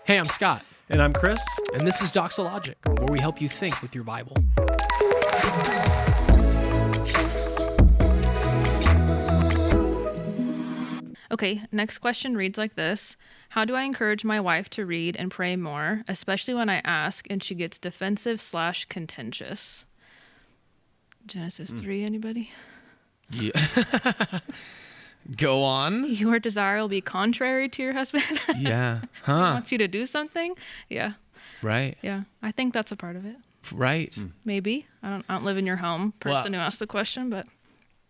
Hey, I'm Scott, And I'm Chris. and this is Doxologic, where we help you think with your Bible. Okay, next question reads like this. How do I encourage my wife to read and pray more, especially when I ask and she gets defensive/contentious? Genesis 3, anybody? Yeah. Go on. Your desire will be contrary to your husband. Yeah. He Huh. wants you to do something. Yeah. Right. Yeah. I think that's a part of it. Right. Maybe. I don't live in your home, person who asked the question, but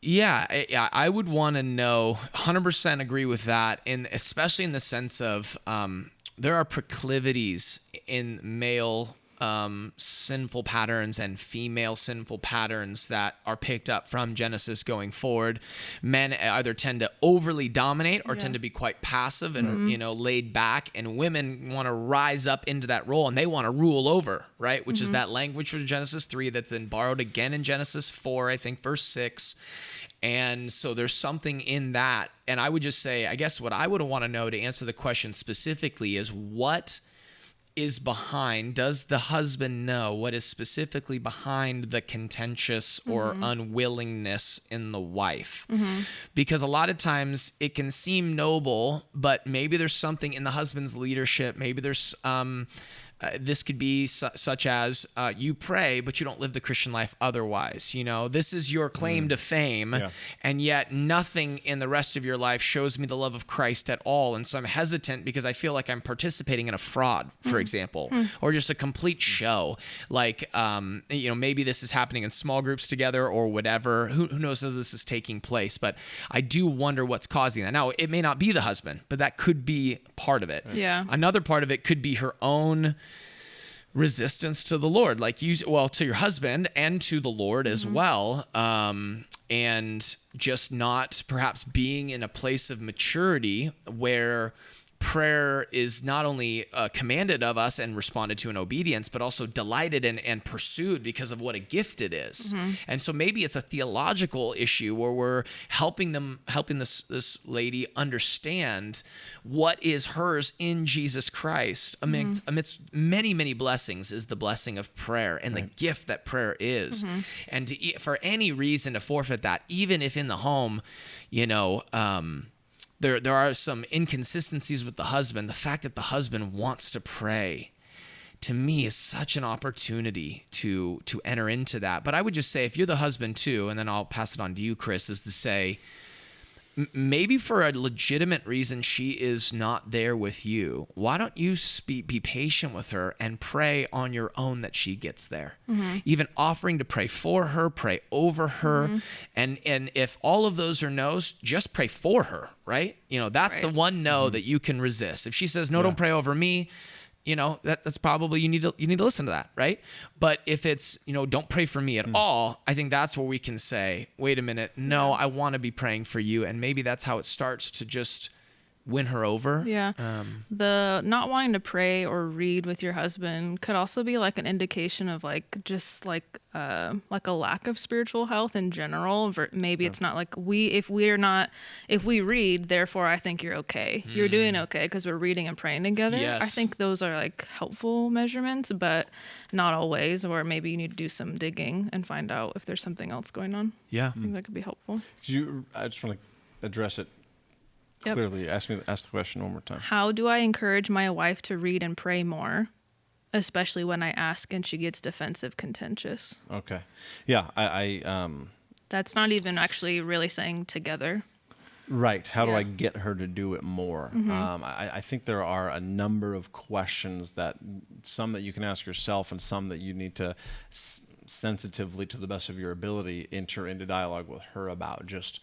Yeah, I would want to know, 100% agree with that, and especially in the sense of there are proclivities in male sinful patterns and female sinful patterns that are picked up from Genesis going forward. Men either tend to overly dominate or tend to be quite passive and laid back, and women want to rise up into that role and they want to rule over, right? Which is that language from Genesis 3 that's then borrowed again in Genesis 4, I think verse 6. And so there's something in that. And I would just say, I guess what I would want to know to answer the question specifically is what is behind, does the husband know what is specifically behind the contentious or unwillingness in the wife? Because a lot of times it can seem noble, but maybe there's something in the husband's leadership. Maybe there's this could be such as you pray, but you don't live the Christian life otherwise. You know, this is your claim to fame, and yet nothing in the rest of your life shows me the love of Christ at all. And so I'm hesitant because I feel like I'm participating in a fraud, for example, or just a complete show. Like, maybe this is happening in small groups together or whatever. Who knows how this is taking place? But I do wonder what's causing that. Now, it may not be the husband, but that could be part of it. Yeah. Another part of it could be her own resistance to the Lord, to your husband and to the Lord as well, and just not perhaps being in a place of maturity where prayer is not only commanded of us and responded to in obedience, but also delighted in and pursued because of what a gift it is. And so maybe it's a theological issue where we're helping this lady understand what is hers in Jesus Christ amidst many, many blessings is the blessing of prayer and the gift that prayer is. And for any reason to forfeit that, even if in the home, there are some inconsistencies with the husband. The fact that the husband wants to pray, to me, is such an opportunity to enter into that. But I would just say, if you're the husband too, and then I'll pass it on to you, Chris, is to say, maybe for a legitimate reason she is not there with you. Why don't you be patient with her and pray on your own that she gets there? Even offering to pray for her, pray over her. And if all of those are no's, just pray for her, right? That's the one no that you can resist. If she says, no, don't pray over me, that's probably, you need to listen to that, right? But if it's, don't pray for me at all, I think that's where we can say, wait a minute, no, I want to be praying for you. And maybe that's how it starts to just win her over. yeah. The not wanting to pray or read with your husband could also be like an indication of like a lack of spiritual health in general. Maybe it's not like if we read, therefore I think you're okay. You're doing okay because we're reading and praying together. Yes. I think those are like helpful measurements, but not always. Or maybe you need to do some digging and find out if there's something else going on. Yeah. I think that could be helpful. I just want to address it clearly. Ask the question one more time. How do I encourage my wife to read and pray more, especially when I ask and she gets defensive, contentious? Okay. Yeah, I That's not even actually really saying together. Right. How do Yeah. I get her to do it more? I think there are a number of questions some that you can ask yourself and some that you need to sensitively, to the best of your ability, enter into dialogue with her about just,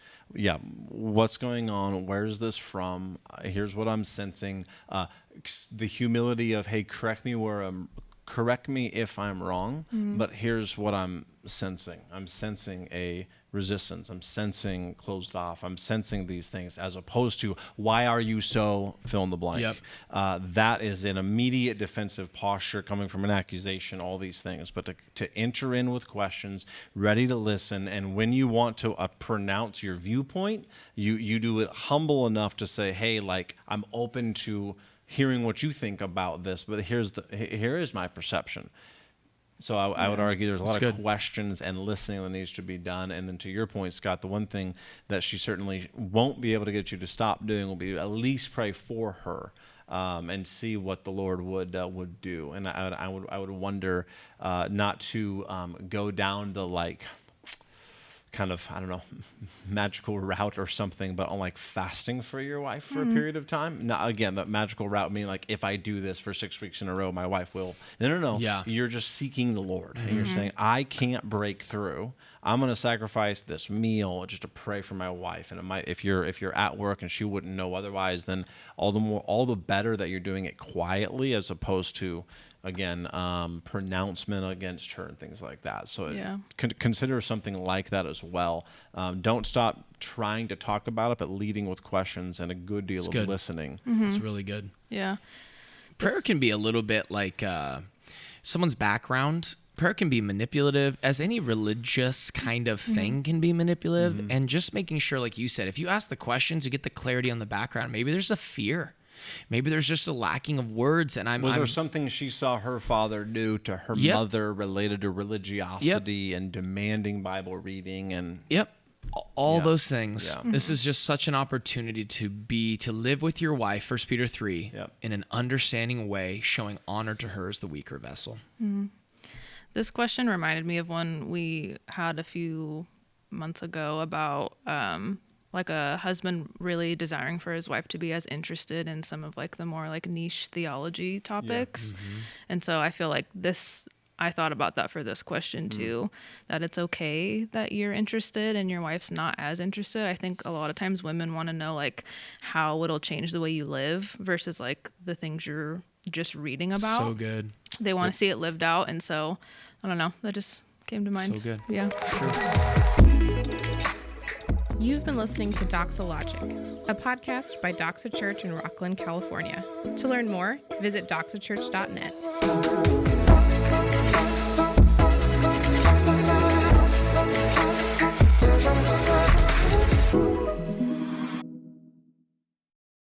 what's going on? Where's this from? Here's what I'm sensing. The humility of, hey, correct me if I'm wrong, but here's what I'm sensing. I'm sensing a resistance. I'm sensing closed off. I'm sensing these things, as opposed to, why are you so fill in the blank? Yep. That is an immediate defensive posture coming from an accusation, all these things. But to enter in with questions, ready to listen, and when you want to pronounce your viewpoint, you do it humble enough to say, hey, like, I'm open to hearing what you think about this, but here is my perception. So I would argue there's a lot of questions and listening that needs to be done. And then to your point, Scott, the one thing that she certainly won't be able to get you to stop doing will be at least pray for her. And see what the Lord would do, and I would wonder not to go down the kind of, I don't know, magical route or something, but on like fasting for your wife for a period of time. Now, again, that magical route meaning like if I do this for 6 weeks in a row, my wife will. No. Yeah. You're just seeking the Lord, and you're saying, I can't break through. I'm going to sacrifice this meal just to pray for my wife. And it might, if you're at work and she wouldn't know otherwise, then all the better that you're doing it quietly as opposed to, again, pronouncement against her and things like that. So consider something like that as well. Don't stop trying to talk about it, but leading with questions and a good deal of listening. It's really good. Yeah. Prayer can be a little bit like someone's background. Prayer can be manipulative, as any religious kind of thing can be manipulative. And just making sure, like you said, if you ask the questions, you get the clarity on the background. Maybe there's a fear. Maybe there's just a lacking of words. And was there something she saw her father do to her mother related to religiosity and demanding Bible reading and all those things. This is just such an opportunity to live with your wife, 1 Peter 3, in an understanding way, showing honor to her as the weaker vessel. This question reminded me of one we had a few months ago about like a husband really desiring for his wife to be as interested in some of like the more like niche theology topics. And so I feel like I thought about that for this question too, that it's okay that you're interested and your wife's not as interested. I think a lot of times women want to know like how it'll change the way you live versus like the things you're just reading about. So good. They want to see it lived out. And so, I don't know, that just came to mind. So good. Yeah. You've been listening to Doxologic, a podcast by Doxa Church in Rockland, California. To learn more, visit doxachurch.net.